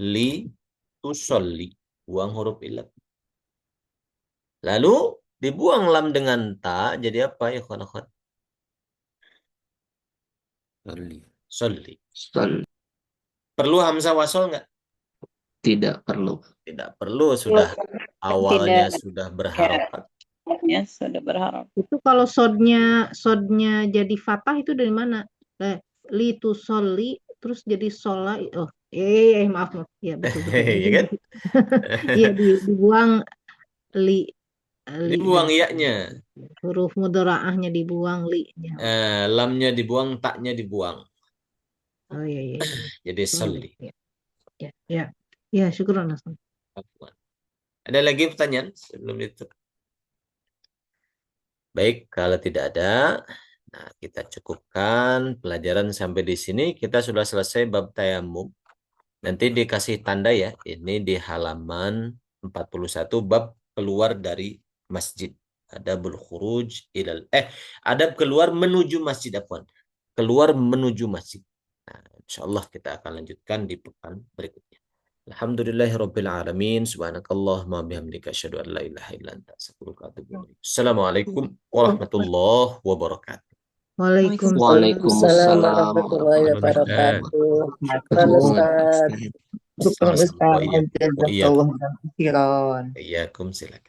li tusolli. Buang huruf ilat. Lalu dibuang lam dengan ta, jadi apa ya kawan-kawan? Solli. Solli. Sol- Perlu hamzah wasol nggak? Tidak perlu. Tidak perlu, sudah awalnya Tidak. sudah berharokat. Ya, sudah berharap. Itu kalau sodnya jadi fathah itu dari mana? Li tu soli terus jadi sholat. Oh, maaf. Ya betul. Iya kan? Iya dibuang li Dibuang dan ya-nya. huruf mudharaahnya dibuang li-nya. Lamnya dibuang, taknya dibuang. Oh iya. Jadi solli. Ya, syukuran Ustaz. Ada lagi pertanyaan sebelum itu? Baik, kalau tidak ada, Nah, kita cukupkan pelajaran sampai di sini. Kita sudah selesai bab tayamum. Nanti dikasih tanda ya. Ini di halaman 41 bab keluar dari masjid. Adabul khuruj adab keluar menuju masjid afwan. Keluar menuju masjid. Nah, insyaallah kita akan lanjutkan di pekan berikutnya. Alhamdulillahirabbil alamin. Subhanakallahumma bihamdika asyhadu an la ilaha illa anta astaghfiruka wa atubu ilaik. Assalamualaikum warahmatullahi wabarakatuh. Waalaikumsalam. Waalaikumsalam warahmatullahi warahmatullahi wabarakatuh. Syukran warahmatullahi Ustaz. wabarakatuh. Syukran Sama-sama. Ustaz. Wa iyyakum. Jazakallah khairan. Iyyakum silakan.